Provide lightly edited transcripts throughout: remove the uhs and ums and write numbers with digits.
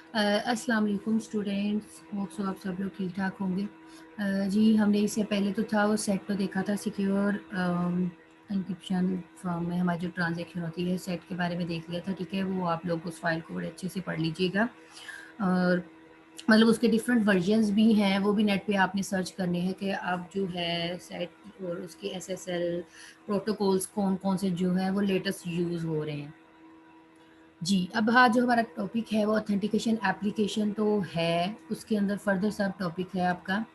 अस्सलाम वालेकुम students, hope so आप सब लोग ठीक ठाक होंगे। जी हमने इससे पहले तो था वो सेट तो देखा था, सिक्योर इंक्रिप्शन फॉर्म में हमारी जो ट्रांजैक्शन होती है सेट के बारे में देख लिया था। ठीक है, वो आप लोग उस फाइल को बड़े अच्छे से पढ़ लीजिएगा। और मतलब उसके डिफरेंट वर्जन्स भी हैं, वो भी नेट पे आपने सर्च करने हैं कि अब जो है सेट और उसके एसएसएल प्रोटोकॉल्स कौन कौन से जो है वो लेटेस्ट यूज़ हो रहे हैं। जी, अब हाँ, जो हमारा टॉपिक है वो ऑथेंटिकेशन एप्लीकेशन तो है, उसके अंदर फर्दर सब टॉपिक है आपका।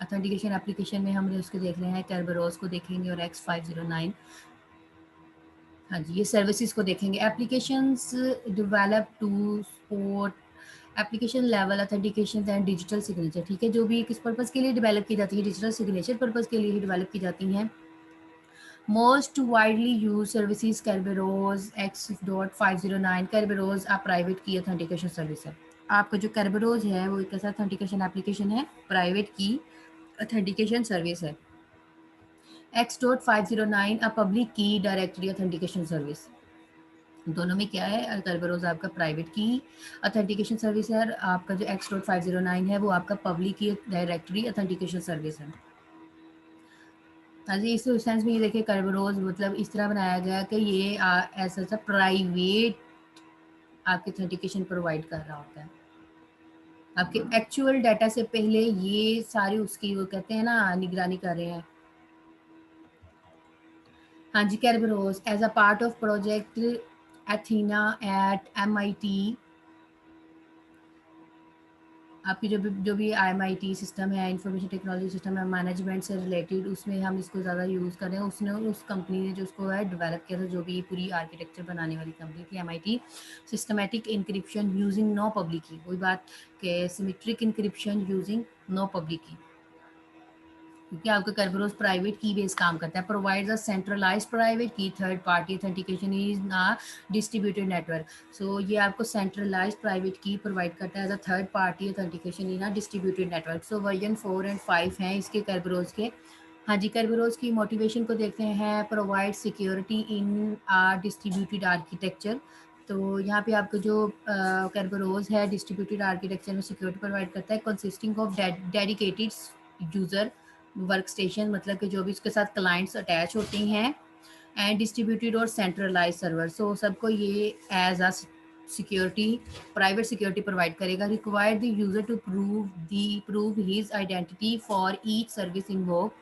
ऑथेंटिकेशन एप्लीकेशन में हम उसके देख रहे हैं, kerberos को देखेंगे और X509। हाँ जी, ये सर्विसेज को देखेंगे। Applications develop to support application level authentication and digital signature. ठीक है, जो भी किस पर्पज़ के लिए डेवलप की जाती है, डिजिटल सिग्नेचर पर्पज़ के लिए ही डेवलप की जाती हैं। Most widely used services Kerberos X.509 Kerberos a private key authentication service है। आपका जो Kerberos है वो एक ऐसा authentication application है, प्राइवेट की authentication service है। X.509 a public key directory authentication service। दोनों में क्या है, Kerberos आपका प्राइवेट की authentication सर्विस है और आपका जो X.509 है वो आपका पब्लिक की डायरेक्टरी authentication सर्विस है। हाँ जी, इस सेंस में ये देखिए कर्बरोज मतलब इस तरह बनाया गया कि ये ऐसा सा प्राइवेट आपके ऑथेंटिकेशन प्रोवाइड कर रहा होता है। आपके एक्चुअल डाटा से पहले ये सारी उसकी वो कहते हैं ना निगरानी कर रहे हैं। हाँ जी, Kerberos as a part of project Athena at MIT। आपकी जो भी IMIT सिस्टम है, इंफॉर्मेशन टेक्नोलॉजी सिस्टम है, मैनेजमेंट से रिलेटेड, उसमें हम इसको ज़्यादा यूज़ कर रहे हैं। उसने उस कंपनी ने जो उसको है डेवलप किया था, जो भी पूरी आर्किटेक्चर बनाने वाली कंपनी थी MIT। Systematic encryption using no public key, वही बात कि symmetric encryption using no public key, क्योंकि आपका कर्बरोज प्राइवेट की बेस काम करता है। Provides a centralised private key, third party authentication is ना डिस्ट्रीब्यूटेड नेटवर्क। सो ये आपको सेंट्रलाइज्ड प्राइवेट की प्रोवाइड करता है as a third party authentication in a distributed network. So version 4 and 5 हैं इसके कर्बरोज के। हाँ जी, कर्बरोज की मोटिवेशन को देखते हैं। Provide security in a distributed architecture. तो यहाँ पे आपका जो कर्बरोज है डिस्ट्रीब्यूटेड आर्किटेक्चर में सिक्योरिटी प्रोवाइड करता है, consisting of dedicated user work station, मतलब कि जो भी उसके साथ क्लाइंट्स अटैच होते हैं, एंड डिस्ट्रीब्यूटेड और सेंट्रलाइज सर्वर। सो सबको ये as a security private security provide करेगा। Require the user to prove his identity for each service invoke.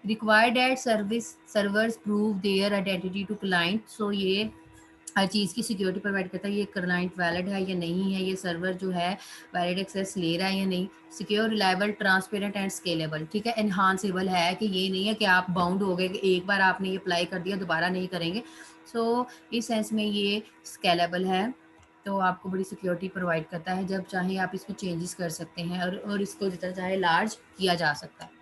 Required at service servers prove their identity to client. So ये हर चीज़ की security provide करता है, ये client valid है या नहीं है, ये सर्वर जो है वैलिड एक्सेस ले रहा है या नहीं। Secure, reliable, transparent and scalable. ठीक है, एनहांसेबल है कि ये नहीं है कि आप बाउंड हो गए कि एक बार आपने ये अप्लाई कर दिया दोबारा नहीं करेंगे। सो इस सेंस में ये स्केलेबल है, तो आपको बड़ी सिक्योरिटी प्रोवाइड करता है। जब चाहे आप इसमें चेंजेस कर सकते हैं और इसको जितना चाहे लार्ज किया जा सकता है।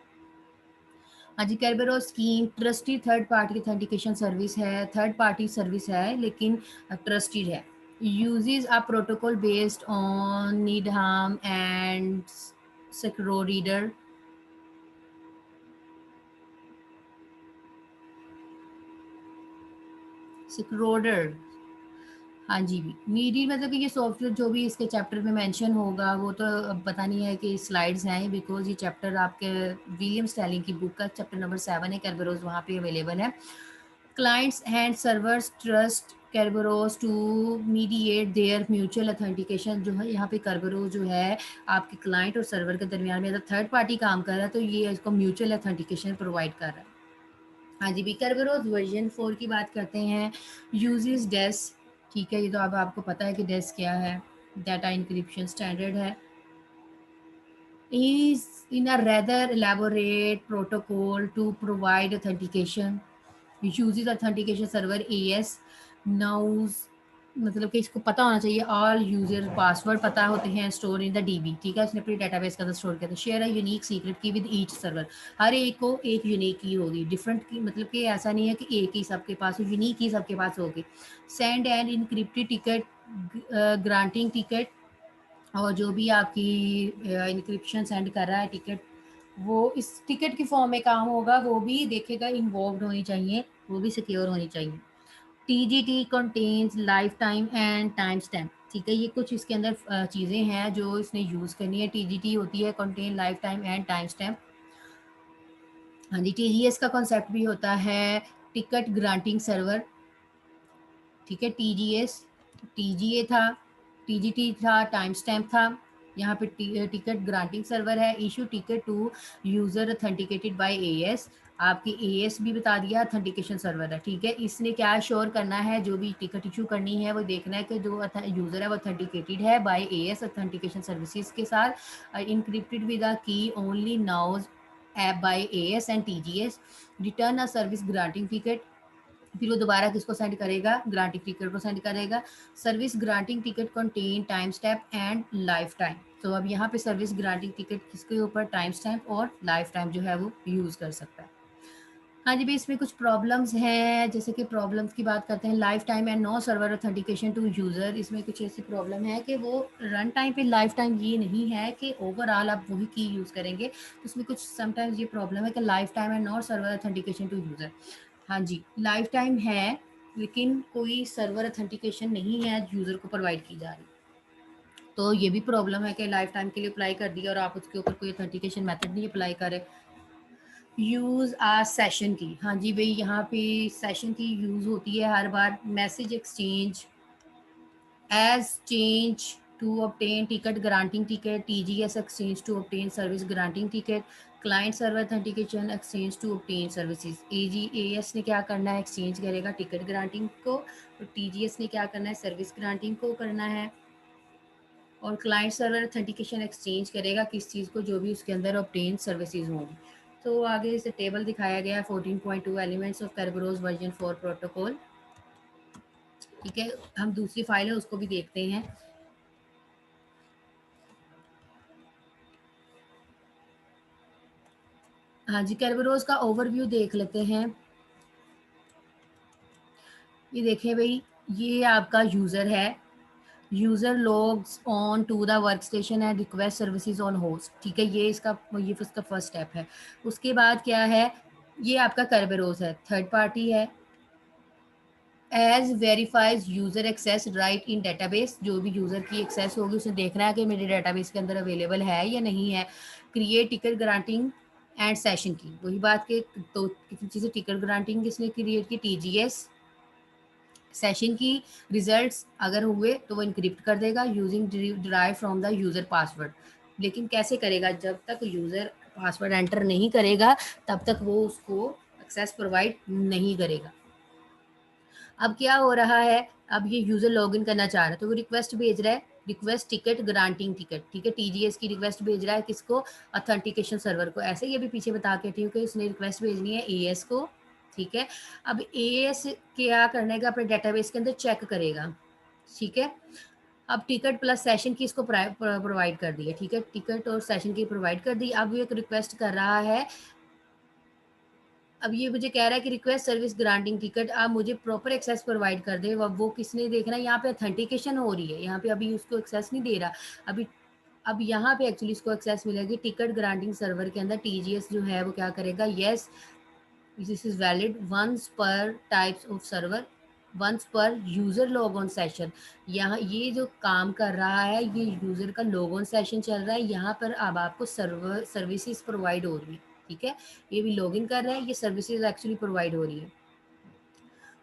हाँ जी, Kerberos scheme trusted third party authentication service है, थर्ड पार्टी सर्विस है लेकिन ट्रस्टेड है। Uses a protocol based on Needham and Schroeder. Schroeder, हाँ जी भी नीडी, मतलब कि ये सॉफ्टवेयर जो भी इसके चैप्टर में मेंशन होगा वो तो अब पता नहीं है कि स्लाइड्स हैं, बिकॉज ये चैप्टर आपके विलियम स्टैलिंग की बुक का चैप्टर नंबर 7 है, कैरबेरोज वहाँ पे अवेलेबल है। Clients and servers trust Kerberos to mediate their mutual authentication। जो है यहाँ पे Kerberos जो है आपके क्लाइंट और सर्वर के दरमियान में थर्ड पार्टी काम कर रहा है, तो ये इसको म्यूचुअल ऑथेंटिकेशन प्रोवाइड कर रहा है। हाँ जी भी, Kerberos वर्जन 4 की बात करते हैं। यूजेस डेस, ठीक है, ये तो अब आपको पता है कि डेस क्या है, डाटा इंक्रिप्शन स्टैंडर्ड है। is in a rather elaborate protocol to provide authentication, which uses authentication server AS knows, मतलब कि इसको पता होना चाहिए ऑल यूजर पासवर्ड पता होते हैं, स्टोर इन द DB। ठीक है, इसने अपनी डेटाबेस के अंदर स्टोर किया था। Share a unique secret key with each server, हर एक को एक यूनिक की होगी, डिफरेंट की, मतलब कि ऐसा नहीं है कि एक ही सबके पास हो, यूनिक ही सबके पास होगी। Send and encrypted ticket, granting ticket, और जो भी आपकी इंक्रिप्शन सेंड कर रहा है टिकट, वो इस टिकट की फॉर्म में काम होगा, वो भी देखेगा इन्वॉल्व होनी चाहिए, वो भी सिक्योर होनी चाहिए। TGT contains life time and time stamp. ठीक है, ये कुछ इसके अंदर चीज़ें हैं जो इसने यूज़ करनी है। टीजीटी होती है contain life time and time stamp. हाँ जी, टीजीएस का कॉन्सेप्ट भी होता है टिकट ग्रांटिंग सर्वर। ठीक है, टीजीएस, टीजीए था, टीजीटी था, टाइम स्टैम्प था। यहाँ पे टिकट ग्रांटिंग सर्वर है। Issue ticket to user authenticated by AS. आपकी एएस भी बता दिया, अथेंटिकेशन सर्वर है। ठीक है, इसने क्या श्योर करना है, जो भी टिकट इशू करनी है वो देखना है कि जो यूजर है वो अथेंटिकेटेड है बाय एएस अथेंटिकेशन सर्विसेज के साथ, इनक्रिप्टेड विद अ की only now's app by as and TGS. Return a service granting ticket, फिर वो दोबारा किसको सेंड करेगा, ग्रांटिंग टिकट को सेंड करेगा। Service granting ticket contain time stamp and life time. तो अब यहाँ पे सर्विस ग्रांटिंग टिकट किसके ऊपर, टाइम स्टैम्प और लाइफ टाइम जो है वो यूज़ कर सकता है। हाँ जी भाई, इसमें कुछ प्रॉब्लम्स हैं, जैसे कि प्रॉब्लम्स की बात करते हैं। Life time and no server authentication to user. इसमें कुछ ऐसी प्रॉब्लम है कि वो रन टाइम पे लाइफ टाइम ये नहीं है कि ओवरऑल आप वही की यूज़ करेंगे। तो उसमें कुछ समटाइम्स ये प्रॉब्लम है कि life time and not server authentication to user. हाँ जी, लाइफ टाइम है लेकिन कोई सर्वर ऑथेंटिकेशन नहीं है यूज़र को प्रोवाइड की जा रही। तो ये भी प्रॉब्लम है कि लाइफ टाइम के लिए अप्लाई कर दिया और आप उसके ऊपर कोई ऑथेंटिकेशन मेथड नहीं अप्लाई करें। यूज़ आ सेशन की, हाँ जी भाई, यहाँ पे सेशन की यूज़ होती है हर बार। Message exchange as change to obtain ticket granting ticket, TGS exchange to obtain service granting ticket, client server authentication exchange to obtain services. एजीएएस ने क्या करना है, एक्सचेंज करेगा टिकट ग्रांटिंग को, और टीजीएस ने क्या करना है, सर्विस ग्रांटिंग को करना है। और क्लाइंट सर्वर ऑथेंटिकेशन एक्सचेंज करेगा किस चीज़ को, जो भी उसके अंदर ऑब्टेन सर्विसेज होंगी। तो आगे इसे टेबल दिखाया गया है 14.2 elements of Kerberos version 4 protocol. ठीक है, हम दूसरी फाइल है उसको भी देखते हैं। हाँ जी, Kerberos का ओवरव्यू देख लेते हैं। ये देखें भाई, ये आपका यूज़र है। User logs on to the work station and request services on host. ठीक है, ये इसका फर्स्ट स्टेप है। उसके बाद क्या है, ये आपका Kerberos है, थर्ड पार्टी है। As verifies user access right in database, जो भी यूजर की एक्सेस होगी उसे देखना है कि मेरे डेटाबेस के अंदर अवेलेबल है या नहीं है। Create ticket granting and session की, वही बात के तो किसी चीज़ें टिकट ग्रांटिंग किसने क्रिएट की, टीजीएस। सेशन की रिजल्ट्स अगर हुए तो वो इनक्रिप्ट कर देगा using derive from the user password. लेकिन कैसे करेगा, जब तक यूजर पासवर्ड एंटर नहीं करेगा तब तक वो उसको एक्सेस प्रोवाइड नहीं करेगा। अब क्या हो रहा है, अब ये यूजर लॉगिन करना चाह रहा है तो वो रिक्वेस्ट भेज रहा है, रिक्वेस्ट टिकट ग्रांटिंग टिकट। ठीक है, टीजीएस की रिक्वेस्ट भेज रहा है किसको, अथेंटिकेशन सर्वर को। ऐसे ही अभी पीछे बता के ठीक है, इसने रिक्वेस्ट भेजनी है एएस को। ठीक है, अब एएस क्या करने का, अपने डेटाबेस के अंदर चेक करेगा। ठीक है, अब टिकट प्लस सेशन की इसको प्रोवाइड कर दी है। ठीक है, टिकट और सेशन की प्रोवाइड कर दी। अब ये एक रिक्वेस्ट कर रहा है, अब ये मुझे कह रहा है कि रिक्वेस्ट सर्विस ग्रांटिंग टिकट, आप मुझे प्रॉपर एक्सेस प्रोवाइड कर दे। अब वो किसने देखना है, यहाँ पे अथेंटिकेशन हो रही है, यहाँ पे अभी उसको एक्सेस नहीं दे रहा अभी। अब यहाँ पे एक्चुअली इसको एक्सेस मिलेगी टिकट ग्रांटिंग सर्वर के अंदर। टीजीएस जो है वो क्या करेगा, yes this is valid once per types of server, once per user log on session. यहाँ ये जो काम कर रहा है ये यूजर का लॉग ऑन सेशन चल रहा है, यहाँ पर अब आपको सर्वर सर्विसेज प्रोवाइड हो रही है। ठीक है, ये भी लॉगिन कर रहा है, ये सर्विसेज एक्चुअली प्रोवाइड हो रही है।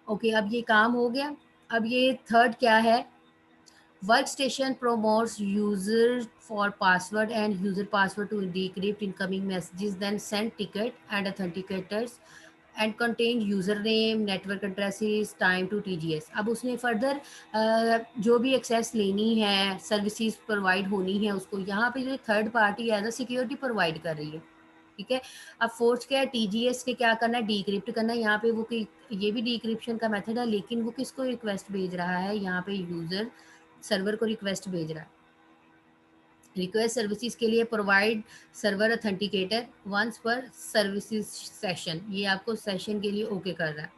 ओके, अब ये काम हो गया। अब ये थर्ड क्या है, work station promotes user for password and user password to decrypt incoming messages, then send ticket and authenticators and contain username, network addresses, time to TGS। अब उसने फर्दर जो भी एक्सेस लेनी है, सर्विसेज प्रोवाइड होनी है उसको, यहाँ पे जो third party as a security provide कर रही है। ठीक है, अब फोर्थ क्या है, टीजीएस ने क्या करना है, डीक्रिप्ट करना है। यहाँ पे वो ये भी डीक्रिप्शन का मेथड है, लेकिन वो किसको रिक्वेस्ट भेज रहा है, यहाँ पे यूजर सर्वर को रिक्वेस्ट भेज रहा है। रिक्वेस्ट सर्विसेज के लिए प्रोवाइड सर्वर अथेंटिकेटर वंस पर सर्विसेज सेशन, ये आपको सेशन के लिए ओके कर रहा है।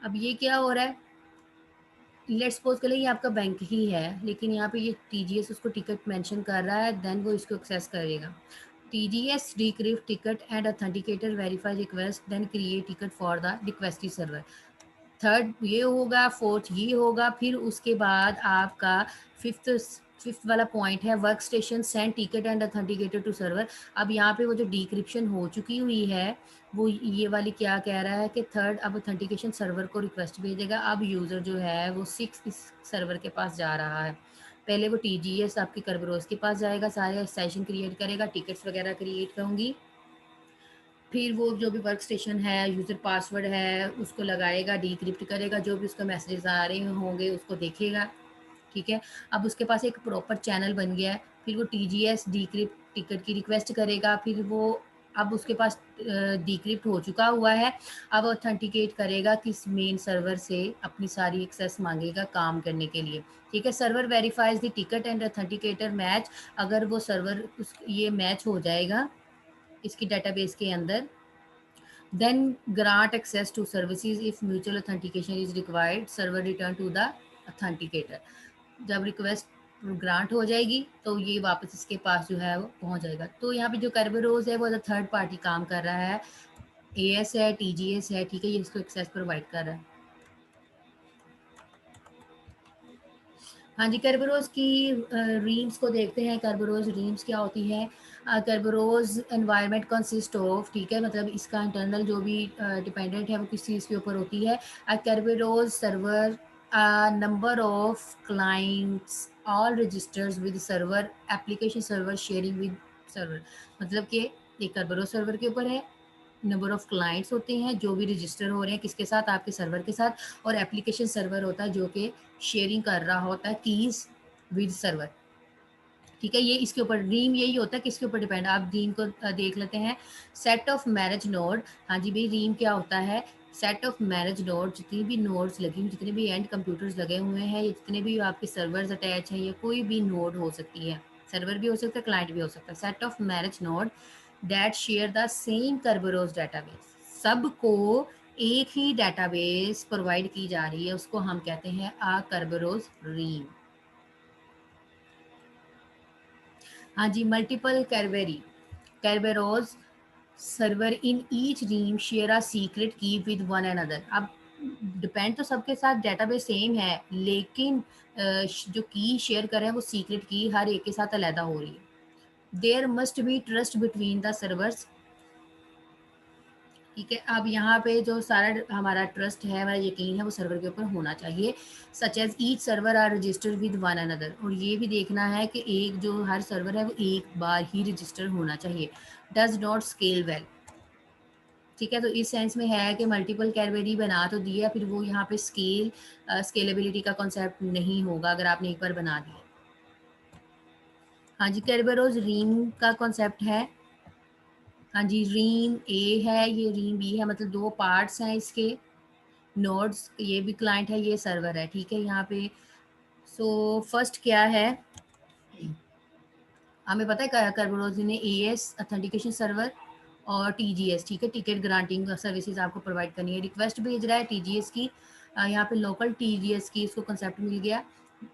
अब ये क्या हो रहा है, लेट्स सपोज कर ये आपका बैंक ही है, लेकिन यहाँ पे ये टीजीएस उसको टिकट मेंशन कर रहा है, देन वो इसको एक्सेस करेगा। TGS decrypt ticket and authenticator verify request then create ticket for the requested server. Third ये होगा, फोर्थ ये होगा, फिर उसके बाद आपका फिफ्थ वाला पॉइंट है work station send ticket and authenticator to server. अब यहाँ पे वो जो डिक्रिप्शन हो चुकी हुई है वो ये वाली क्या कह रहा है कि थर्ड अब ऑथेंटिकेशन सर्वर को रिक्वेस्ट भेजेगा। अब यूज़र जो है वो 6 इस सर्वर के पास जा रहा है। पहले वो TGS आपके कर्बरोज के पास जाएगा, सारे सेशन क्रिएट करेगा, टिकट्स वगैरह क्रिएट होंगी, फिर वो जो भी वर्क स्टेशन है यूज़र पासवर्ड है उसको लगाएगा, डिक्रिप्ट करेगा, जो भी उसका मैसेजेस आ रहे होंगे उसको देखेगा। ठीक है, अब उसके पास एक प्रॉपर चैनल बन गया है। फिर वो TGS डिक्रिप्ट टिकट की रिक्वेस्ट करेगा, फिर वो अब उसके पास डिक्रिप्ट हो चुका हुआ है, अब ऑथेंटिकेट करेगा किस मेन सर्वर से अपनी सारी एक्सेस मांगेगा काम करने के लिए। ठीक है, server verifies the ticket and authenticator match. अगर वो सर्वर ये मैच हो जाएगा इसकी डेटाबेस के अंदर, then grant access to services if mutual authentication is required, server return to the authenticator। जब रिक्वेस्ट ग्रांट हो जाएगी तो ये वापस इसके पास जो है वो पहुंच जाएगा। तो यहाँ पे जो कर्बरोज है वो एज अ थर्ड पार्टी काम कर रहा है, AS है, TGS है, ठीक है, ये इसको एक्सेस प्रोवाइड कर रहा है। हाँ जी, कर्बरोज की रीम्स को देखते हैं। कर्बरोज रीम्स क्या होती है? कर्बरोज एनवायरनमेंट कंसिस्ट ऑफ, ठीक है, मतलब इसका इंटरनल जो भी डिपेंडेंट है वो किस चीज़ के ऊपर होती है। Kerberos server number of clients all registers with server application server sharing with server, मतलब कि ये कर्बरोज सर्वर के ऊपर है। नंबर ऑफ क्लाइंट्स होते हैं जो भी रजिस्टर हो रहे हैं किसके साथ, आपके सर्वर के साथ, और एप्लीकेशन सर्वर होता है जो कि शेयरिंग कर रहा होता है कीज विद सर्वर। ठीक है, ये इसके ऊपर रीम यही होता है, किसके ऊपर डिपेंड। आप रीम को देख लेते हैं। सेट ऑफ मैनेज नोड, हाँ जी भाई, रीम क्या होता है? सेट ऑफ मैनेज नोड, जितनी भी नोड्स लगी हुई, जितने भी एंड कंप्यूटर्स लगे हुए हैं, या जितने भी आपके सर्वर्स अटैच हैं, या कोई भी नोड हो सकती है, सर्वर भी हो सकता है, क्लाइंट भी हो सकता है। Set of manage node that share the same Kerberos database, सबको एक ही डेटाबेस प्रोवाइड की जा रही है, उसको हम कहते हैं आ कर्बरोज रीम। हाँ जी, multiple Kerberos server in each realm share a secret key with one another. अब डिपेंड तो सबके साथ डेटाबेस सेम है, लेकिन जो की शेयर कर रहे हैं वो सीक्रेट की हर एक के साथ अलहदा हो रही है। There must be trust between the servers. ठीक है, अब यहाँ पे जो सारा हमारा ट्रस्ट है, हमारा यकीन है, वो सर्वर के ऊपर होना चाहिए। Such as each server are registered with one another, और ये भी देखना है कि एक जो हर सर्वर है वो एक बार ही रजिस्टर होना चाहिए। डज नॉट स्केल वेल, ठीक है, तो इस सेंस में है कि मल्टीपल कैरबेरी बना तो दिया, फिर वो यहाँ पे स्केलेबिलिटी का कॉन्सेप्ट नहीं होगा अगर आपने एक बार बना दिया। हाँ जी, कैरबेरोज रीम का कॉन्सेप्ट है। हाँ जी, रीम ए है, ये रीम बी है, मतलब दो पार्ट्स हैं इसके। नोड्स, ये भी क्लाइंट है, ये सर्वर है, ठीक है यहाँ पे। सो फर्स्ट क्या है, हमें पता है कर्बरोज ने AS ऑथेंटिकेशन सर्वर और TGS, ठीक है, टिकट ग्रांटिंग सर्विसेज आपको प्रोवाइड करनी है। रिक्वेस्ट भेज रहा है TGS की, यहाँ पे लोकल TGS की इसको कंसेप्ट मिल गया,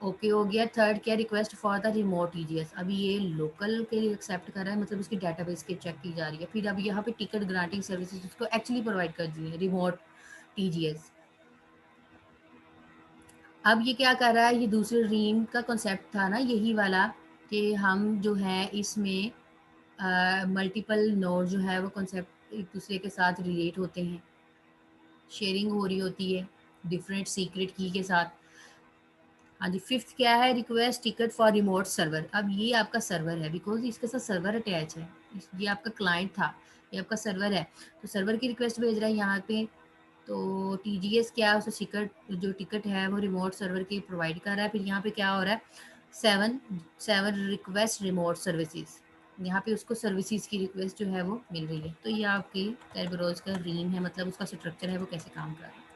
ओके हो गया। थर्ड क्या, request for the remote TGS, अभी ये लोकल के लिए एक्सेप्ट कर रहा है, मतलब उसकी डेटाबेस के चेक की जा रही है। फिर अब यहाँ पे टिकट ग्रांटिंग सर्विसेज उसको एक्चुअली प्रोवाइड कर दी है, रिमोट TGS। अब ये क्या कर रहा है, ये दूसरे रीम का कॉन्सेप्ट था ना यही वाला, कि हम जो है इसमें मल्टीपल नोड जो है वो कॉन्सेप्ट एक दूसरे के साथ रिलेट होते हैं, शेयरिंग हो रही होती है डिफरेंट सीक्रेट की के साथ। हाँ जी, फिफ्थ क्या है, request ticket for remote server. अब ये आपका सर्वर है, बिकॉज इसके साथ सर्वर अटैच है, ये आपका क्लाइंट था, ये आपका सर्वर है, तो सर्वर की रिक्वेस्ट भेज रहा है यहाँ पे। तो TGS क्या है, उसको टिकट जो टिकट है वो रिमोट सर्वर की प्रोवाइड कर रहा है। फिर यहाँ पे क्या हो रहा है, seven seven request remote services, यहाँ पे उसको सर्विसेज की रिक्वेस्ट जो है वो मिल रही है। तो ये आपके कैरबरोज का रीम है, मतलब उसका स्ट्रक्चर है वो कैसे काम कर रहा है।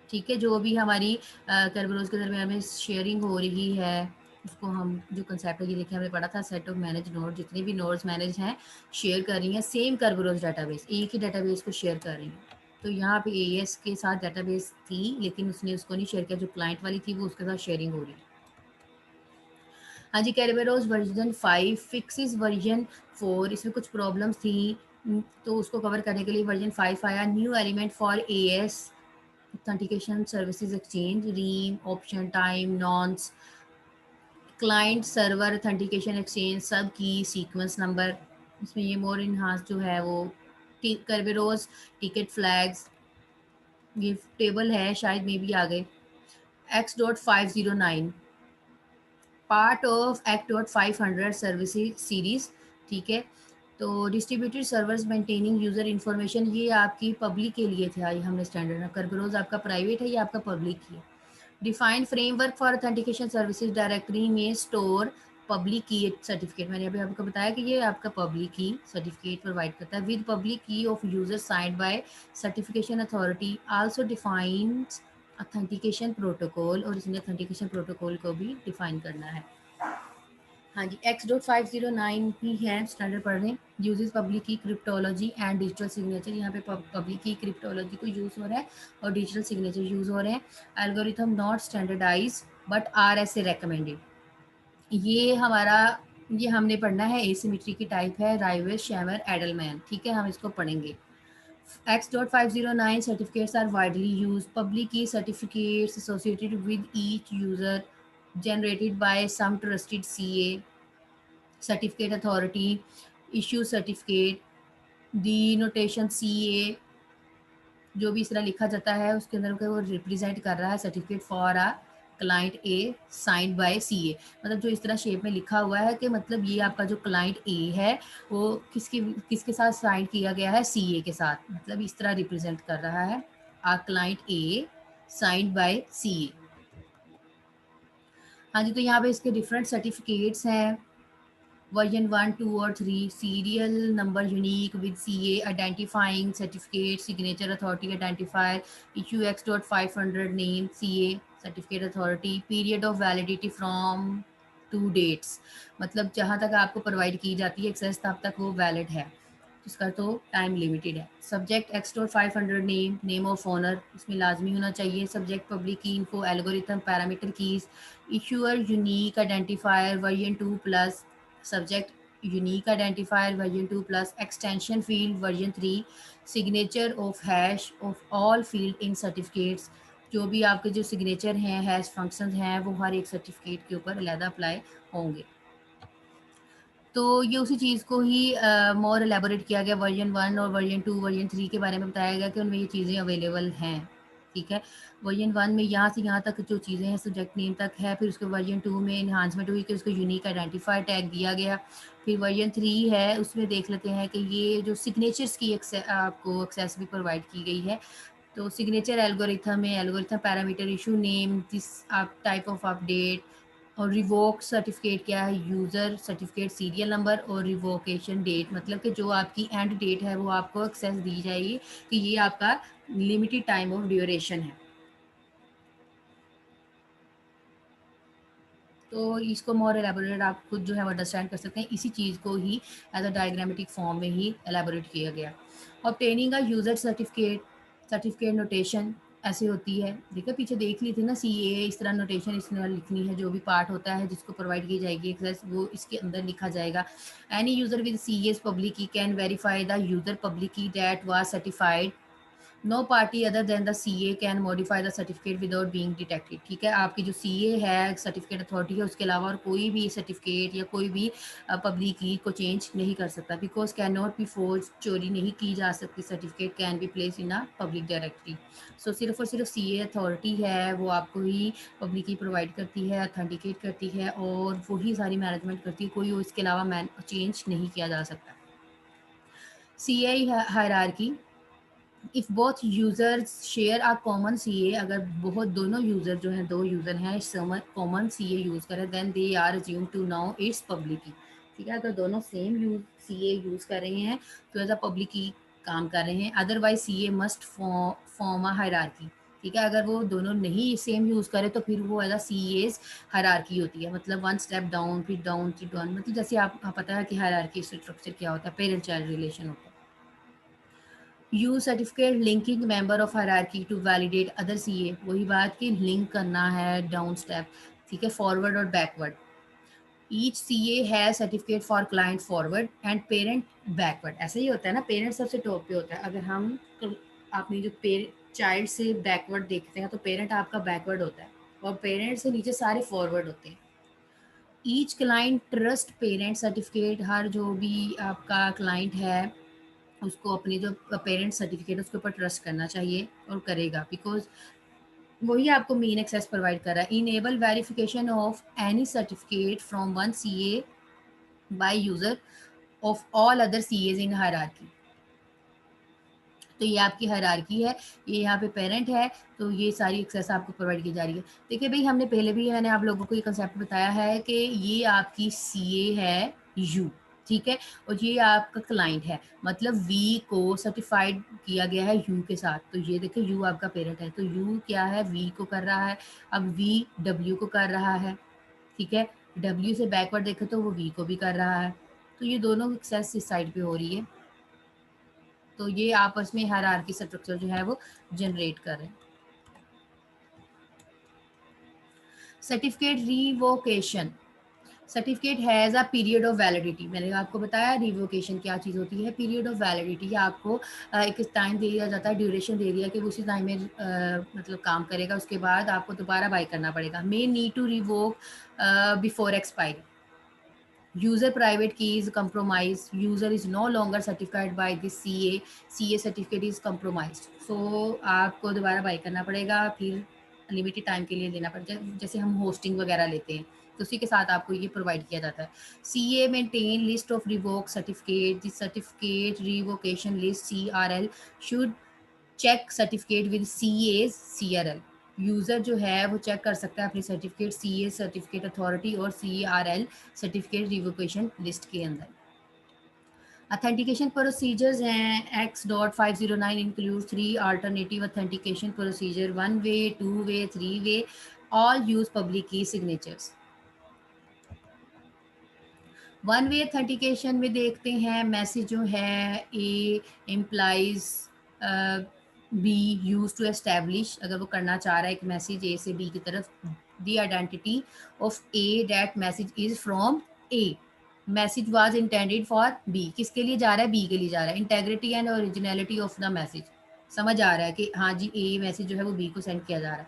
ठीक है, जो भी हमारी कर्बरोज के दरमियान में शेयरिंग हो रही है उसको हम जो कंसेप्ट है ये देखिए हमने पढ़ा था, सेट ऑफ मैनेज नोड, जितने भी नोड्स मैनेज हैं शेयर कर रही हैं सेम कर्बरोज डेटाबेस, एक ही डेटाबेस को शेयर कर रही हैं। तो यहाँ पे AS के साथ डेटाबेस थी लेकिन उसने उसको नहीं शेयर किया, जो क्लाइंट वाली थी वो उसके साथ शेयरिंग हो रही है। हाँ जी, कैरबेरोज वर्जन 5 फिक्सिस वर्जन 4, इसमें कुछ प्रॉब्लम्स थी, तो उसको कवर करने के लिए वर्जन 5 आया। New element for AS authentication services exchange, realm, option, time, nonce, client server authentication exchange, सब की, सीक्वेंस नंबर। इसमें ये मोर इनहांस जो है वो कर्बेरोज, टिकट फ्लैग्स, ये टेबल है शायद मे भी आ गए। X.509 part of X.500 services series, ठीक है। तो distributed servers maintaining user information, ये आपकी पब्लिक के लिए था, ये हमने स्टैंडर्ड। कर्बरोज आपका प्राइवेट है, ये आपका पब्लिक है। Defined framework for authentication services directory में स्टोर पब्लिक की सर्टिफिकेट, मैंने अभी आपको बताया कि ये आपका पब्लिक की सर्टिफिकेट प्रोवाइड करता है विद पब्लिक की of user signed by certification authority, also defines authentication protocol, और इसने ऑथेंटिकेशन प्रोटोकॉल को भी डिफाइन करना है। हाँ जी, X.509 भी है, स्टैंडर्ड पढ़ रहे हैं। यूजेस पब्लिक की क्रिप्टोलॉजी एंड डिजिटल सिग्नेचर, यहाँ पे पब्लिक की क्रिप्टोलॉजी को यूज़ हो रहा है और डिजिटल सिग्नेचर यूज़ हो रहे हैं। Algorithm not standardise but R S A recommended, ये हमारा, ये हमने पढ़ना है। एसिमेट्री की टाइप है, राइवेल, शैमर, एडलमैन, ठीक है, हम इसको पढ़ेंगे। X.509 certificates are widely used. Public key certificates associated with each user generated by some trusted CA certificate authority issue certificate, the notation CA, जो भी इस तरह लिखा जाता है उसके अंदर को वो रिप्रेजेंट कर रहा है certificate for uh client A signed by CA। मतलब जो इस तरह शेप में लिखा हुआ है कि मतलब ये आपका जो क्लाइंट ए है वो किसके साथ साइन किया गया है, CA के साथ, मतलब इस तरह रिप्रेजेंट कर रहा है a client A signed by CA। हाँ जी, तो यहाँ पे इसके डिफरेंट सर्टिफिकेट्स हैं, वर्जन 1, 2 और 3, serial number unique with CA identifying certificate, signature authority identifier, issue X.500 name CA certificate authority, period of validity from to dates, मतलब जहाँ तक आपको प्रोवाइड की जाती है एक्सेस तब तक वो वैलिड है, इसका तो टाइम लिमिटेड है। Subject X.500 name, name of owner इसमें लाजमी होना चाहिए। Subject public key info, algorithm, parameter keys, issuer unique identifier version 2 plus, subject unique identifier version 2 plus, extension field version 3, signature of hash of all field in certificates, जो भी आपके जो signature हैं, hash function हैं, वो हर एक certificate के ऊपर अलग अप्लाई होंगे। तो ये उसी चीज़ को ही मोर एलेबोरेट किया गया, वर्जन 1 और वर्जन 2 वर्जन 3 के बारे में बताया गया कि उनमें ये चीज़ें अवेलेबल हैं, ठीक है। वर्जन 1 में यहाँ से यहाँ तक जो चीज़ें हैं सब्जेक्ट नेम तक है, फिर उसके वर्जन 2 में इन्हांसमेंट हुई कि उसको यूनिक आइडेंटिफायर टैग दिया गया। फिर वर्जन 3 है, उसमें देख लेते हैं कि ये जो सिग्नेचर्स की आपको एक्सेस भी प्रोवाइड की गई है। तो सिग्नेचर एल्गोरिथम में algorithm parameter, issue name, this आप टाइप ऑफ अपडेट, और रिवोक सर्टिफिकेट क्या है, यूज़र सर्टिफिकेट सीरियल नंबर, और रिवोकेशन डेट, मतलब कि जो आपकी एंड डेट है वो आपको एक्सेस दी जाएगी कि ये आपका लिमिटेड टाइम ऑफ ड्यूरेशन है। तो इसको मोर एलेबोरेट आप खुद जो है वो अंडरस्टैंड कर सकते हैं, इसी चीज़ को ही एज अ डायग्रामेटिक फॉर्म में ही एलेबोरेट किया गया। ऑब्टेनिंग अ यूज़र सर्टिफिकेट, सर्टिफिकेट नोटेशन ऐसे होती है, देखो पीछे देख ली थी ना, CA इस तरह नोटेशन इसमें लिखनी है, जो भी पार्ट होता है जिसको प्रोवाइड की जाएगी एक्सेस वो इसके अंदर लिखा जाएगा। Any user with CA public key can verify the user public key that was certified, no party other than the CA can modify the certificate without being detected, ठीक है। आपकी जो CA है सर्टिफिकेट अथॉरिटी है, उसके अलावा और कोई भी सर्टिफिकेट या कोई भी पब्लिक की को चेंज नहीं कर सकता, because can not be forge, चोरी नहीं की जा सकती, certificate can be place in a public directory. So सिर्फ और सिर्फ CA अथॉरिटी है वो आपको ही पब्लिक की प्रोवाइड करती है, अथेंटिकेट करती है, और वही सारी मैनेजमेंट करती है, कोई इसके अलावा चेंज नहीं किया जा सकता। CA hierarchy, if both users share a common CA, अगर बहुत दोनों यूजर जो हैं, दो यूजर हैं कॉमन CA यूज करें, then they are assume to now its public key, ठीक है। अगर दोनों सेम CA यूज कर रहे हैं तो एज अ पब्लिक की काम कर रहे हैं, otherwise CA must form a hierarchy, ठीक है। अगर वो दोनों नहीं सेम यूज करें तो फिर वो एज अ CA's हायरार्की होती है, मतलब वन स्टेप डाउन फिर डाउन फिर डाउन, मतलब जैसे आप पता है कि हायरार्की स्ट्रक्चर क्या होता है, पेरेंट चाइल्ड रिलेशन होता है। Use certificate linking member of hierarchy to validate other CA, वही बात कि लिंक करना है डाउन स्टेप, ठीक है, फॉरवर्ड और backward. Each CA has certificate for client forward and parent backward. ऐसा ही होता है ना, पेरेंट सबसे टॉप पे होता है। अगर हम अपनी जो चाइल्ड से बैकवर्ड देखते हैं तो पेरेंट आपका बैकवर्ड होता है और पेरेंट से नीचे सारे फॉरवर्ड होते हैं। Each client trust parent certificate, हर जो भी आपका क्लाइंट है उसको अपनी जो पेरेंट सर्टिफिकेट उसके ऊपर ट्रस्ट करना चाहिए और करेगा, बिकॉज वही आपको मेन एक्सेस प्रोवाइड कर रहा है। Enable verification of any certificate from one CA by user of all other CEOs in hierarchy. तो ये आपकी हायरार्की है, ये यहाँ पे पेरेंट है, तो ये सारी एक्सेस आपको प्रोवाइड की जा रही है। देखिए भाई, हमने पहले भी मैंने आप लोगों को ये कंसेप्ट बताया है कि ये आपकी सीए है यू, ठीक है, और ये आपका क्लाइंट है, मतलब वी को सर्टिफाइड किया गया है यू के साथ। तो ये देखिए यू आपका पेरेंट है, तो यू क्या है, वी को कर रहा है, अब वी डब्ल्यू को कर रहा है, ठीक है, डब्ल्यू से बैकवर्ड देखे तो वो वी को भी कर रहा है, तो ये दोनों एक्सेस इस साइड पे हो रही है। तो ये आपस में हायरार्की स्ट्रक्चर जो है वो जनरेट कर रहे हैं। Certificate revocation, certificate has a period of validity. मैंने आपको बताया रिवोकेशन क्या चीज़ होती है, पीरियड ऑफ वैलिडिटी। आपको एक टाइम दे दिया जाता है, ड्यूरेशन दे दिया कि उसी टाइम में मतलब काम करेगा, उसके बाद आपको दोबारा बाई करना पड़ेगा। May need to revoke before expiry. User private key is compromised. User is no longer certified by the CA. CA certificate is compromised. So आपको दोबारा बाई करना पड़ेगा, फिर लिमिटेड टाइम के लिए देना पड़ेगा। जैसे हम होस्टिंग वगैरह लेते हैं तो उसी के साथ आपको ये प्रोवाइड किया जाता है। CA maintain list of revoke certificate. This certificate revocation list CRL should check certificate with CA's CRL। User जो है वो चेक कर सकता है अपनी सर्टिफिकेट CA सर्टिफिकेट अथॉरिटी और CRL सर्टिफिकेट रिवोकेशन लिस्ट के अंदर। ऑथेंटिकेशन प्रोसीजर्स हैं X.509 include 3 alternative authentication procedure, 1 way, 2 way, 3 way, all use public key signatures. 1 way authentication में देखते हैं मैसेज जो है ए implies B use to establish, अगर वो करना चाह रहा है एक मैसेज ए से बी की तरफ, the identity of A that message is from A, message was intended for B. किसके लिए जा रहा है, बी के लिए जा रहा है। Integrity and originality of the message, समझ आ रहा है कि हाँ जी ए मैसेज जो है वो बी को सेंड किया जा रहा है।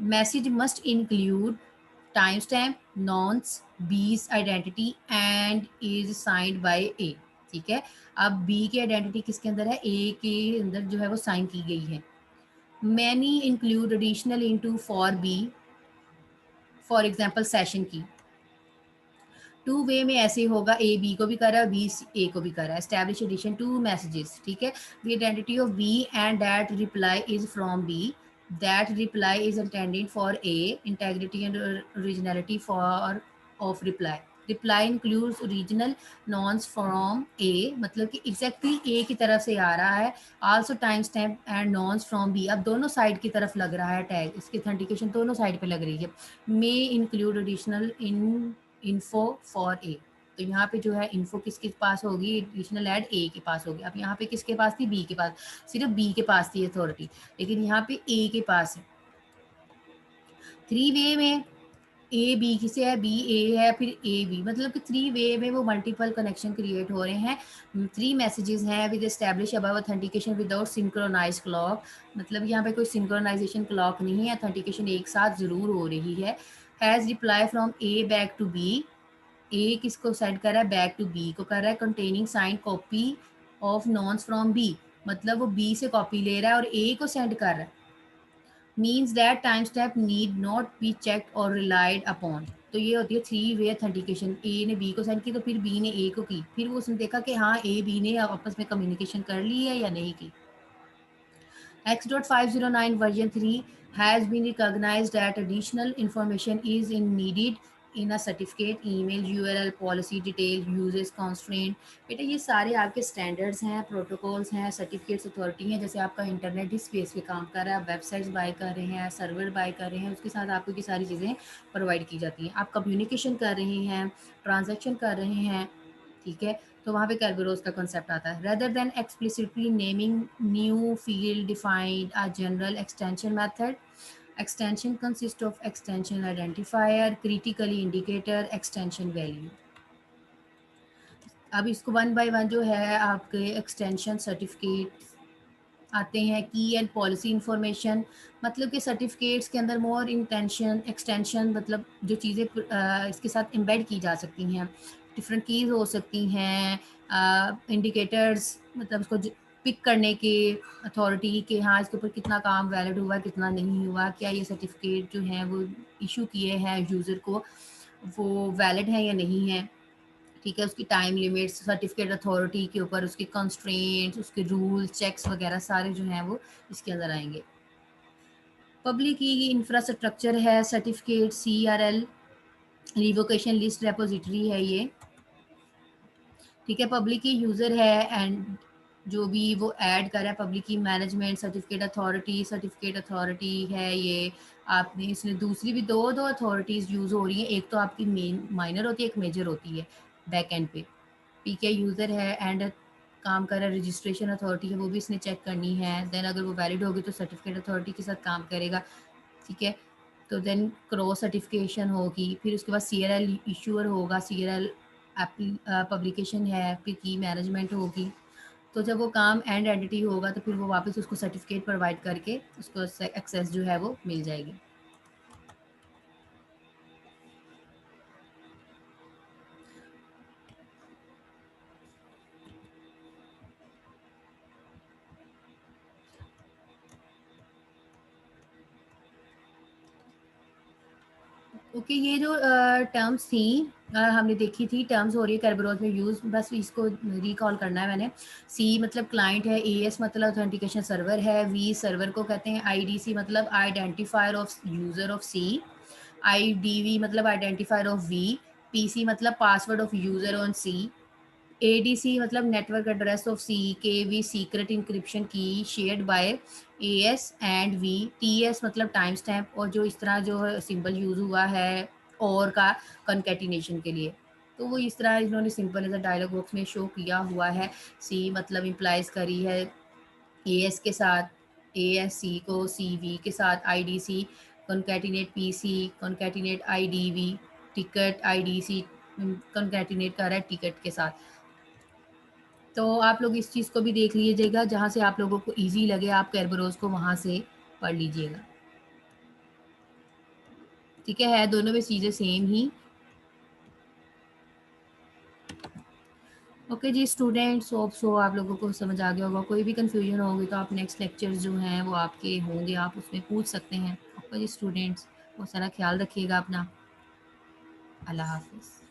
Message must include time stamp, nonce, B's identity and is signed by A, ठीक है। अब बी की आइडेंटिटी किसके अंदर है, ए के अंदर जो है वो साइन की गई है। Many include additional into for B, for example session key. 2 वे में ऐसे होगा, ए बी को भी कर रहा है, बी ए को भी कर रहा है। एस्टैब्लिश एडिशन टू मैसेजेस, ठीक है। The identity of B and that reply is from B, that reply is intended for A, integrity and originality for of reply. Reply includes original nonce from A, मतलब कि exactly ए की तरफ से आ रहा है। Also time stamp and nonce from B, अब दोनों साइड की तरफ लग रहा है टैग, इसकी ऑथेंटिकेशन दोनों साइड पे लग रही है। May include additional info for a, तो यहाँ पे जो है इन्फो किसके पास होगी, एडिशनल ऐड ए के पास होगी। अब यहाँ पे किसके पास थी, बी के पास, सिर्फ बी के पास थी अथॉरिटी, लेकिन यहाँ पे ए के पास है। 3 वे में ए बी किसे है, बी ए है, फिर ए बी, मतलब कि 3 वे में वो मल्टीपल कनेक्शन क्रिएट हो रहे हैं। 3 मैसेजेस हैं with establish above authentication without synchronise clock, मतलब यहाँ पे कोई सिंक्रोनाइजेशन क्लॉक नहीं है, ऑथेंटिकेशन एक साथ ज़रूर हो रही है। Has reply from A back to B, A किसको सेंड कर रहा है, बैक टू बी को कर रहा है। Containing sign copy of nonce from B, मतलब वो बी से कॉपी ले रहा है और ए को सेंड कर रहा है। Means that time step need not be check और रिलाइड अपॉन। तो ये होती है 3 वे ऑथेंटिकेशन। ए ने बी को सेंड की तो फिर बी ने ए को की, फिर वो उसने देखा कि हाँ ए बी ने आपस में कम्युनिकेशन कर ली है या नहीं की। X.509 version 3 has been recognized that additional information is in needed in a certificate, email, URL, policy detail, users constraint। बेटा ये सारे आपके स्टैंडर्ड्स हैं, प्रोटोकॉल्स हैं, सर्टिफिकेट्स अथॉरिटी हैं। जैसे आपका इंटरनेट ही स्पेस पे काम कर रहा है, आप वेबसाइट्स बाय कर रहे हैं, सर्वर बाय कर रहे हैं, उसके साथ आपको ये सारी चीज़ें प्रोवाइड की जाती हैं। आप कम्युनिकेशन कर रहे हैं, ट्रांजेक्शन कर रहे हैं, ठीक है, तो वहाँ पे कैरबेरोस का कॉन्सेप्ट आता है। Rather than explicitly naming new field defined a general extension method, extension consist of extension identifier, critically indicator, extension value. अब इसको वन बाय वन जो है आपके एक्सटेंशन सर्टिफिकेट आते हैं। की एंड पॉलिसी इंफॉर्मेशन, मतलब कि सर्टिफिकेट्स के अंदर मोर इंटेंशन एक्सटेंशन, मतलब जो चीज़ें इसके साथ एम्बेड की जा सकती हैं, डिफरेंट कीज़ हो सकती हैं, इंडिकेटर्स, मतलब उसको पिक करने के अथॉरिटी के, हाँ इसके ऊपर कितना काम वैलिड हुआ कितना नहीं हुआ, क्या ये सर्टिफिकेट जो हैं वो इशू किए हैं यूज़र को वो वैलिड है या नहीं है। ठीक है, उसकी टाइम लिमिट्स, सर्टिफिकेट अथॉरिटी के ऊपर उसके कंस्ट्रेंट्स, उसके रूल चेक्स वगैरह सारे जो हैं वो इसके अंदर आएंगे। पब्लिक की इंफ्रास्ट्रक्चर है certificate, CRL, revocation list repository है ये। ठीक है, पब्लिक की यूज़र है एंड जो भी वो ऐड कर रहा है पब्लिक की मैनेजमेंट, सर्टिफिकेट अथॉरिटी है ये। आपने इसमें दूसरी भी दो अथॉरिटीज़ यूज़ हो रही हैं, एक तो आपकी मेन माइनर होती है, एक मेजर होती है बैक एंड पे। पीके यूज़र है एंड काम कर रहा है, रजिस्ट्रेशन अथॉरिटी है वो भी इसने चेक करनी है। देन अगर वो वैलिड होगी तो सर्टिफिकेट अथॉरिटी के साथ काम करेगा। ठीक है, तो देन क्रॉस सर्टिफिकेशन होगी, फिर उसके बाद CRL इशूअर होगा, CRL पब्लिकेशन है, फिर की मैनेजमेंट होगी। तो जब वो काम एंड एंटिटी होगा तो फिर वो वापस उसको सर्टिफिकेट प्रोवाइड करके उसको एक्सेस जो है वो मिल जाएगी। ओके, ये जो टर्म्स थी हमने देखी थी, टर्म्स हो रही है कैरबरोज में यूज, बस इसको रिकॉल करना है मैंने। सी मतलब क्लाइंट है, AS मतलब ऑथेंटिकेशन सर्वर है, V सर्वर को कहते हैं, IDC मतलब identifier of user of C, IDV मतलब आइडेंटिफायर ऑफ V, PC मतलब password of user on C, ADC मतलब network address of C, KV secret encryption key shared by AS and V, TS मतलब time stamp, और जो इस तरह जो symbol use हुआ है और का कंकेटिनेशन के लिए, तो वो इस तरह इन्होंने सिंपल एज डायलॉग बॉक्स में शो किया हुआ है। C मतलब इम्प्लाइज करी है AS के साथ, ASC को CV के साथ, IDC concatenate PC, concatenate IDV, ticket IDC concatenate कर रहा है टिकट के साथ। तो आप लोग इस चीज़ को भी देख लीजिएगा, जहाँ से आप लोगों को ईज़ी लगे आप कैरबरोज़ को वहाँ से पढ़ लीजिएगा। ठीक है दोनों में चीज़ें सेम ही। ओके जी स्टूडेंट्स, होप सो आप लोगों को समझ आ गया होगा। कोई भी कन्फ्यूजन होगी तो आप नेक्स्ट लेक्चर्स जो हैं वो आपके होंगे, आप उसमें पूछ सकते हैं। ओके जी स्टूडेंट्स, बहुत सारा ख्याल रखिएगा अपना। अल्लाह हाफिज़।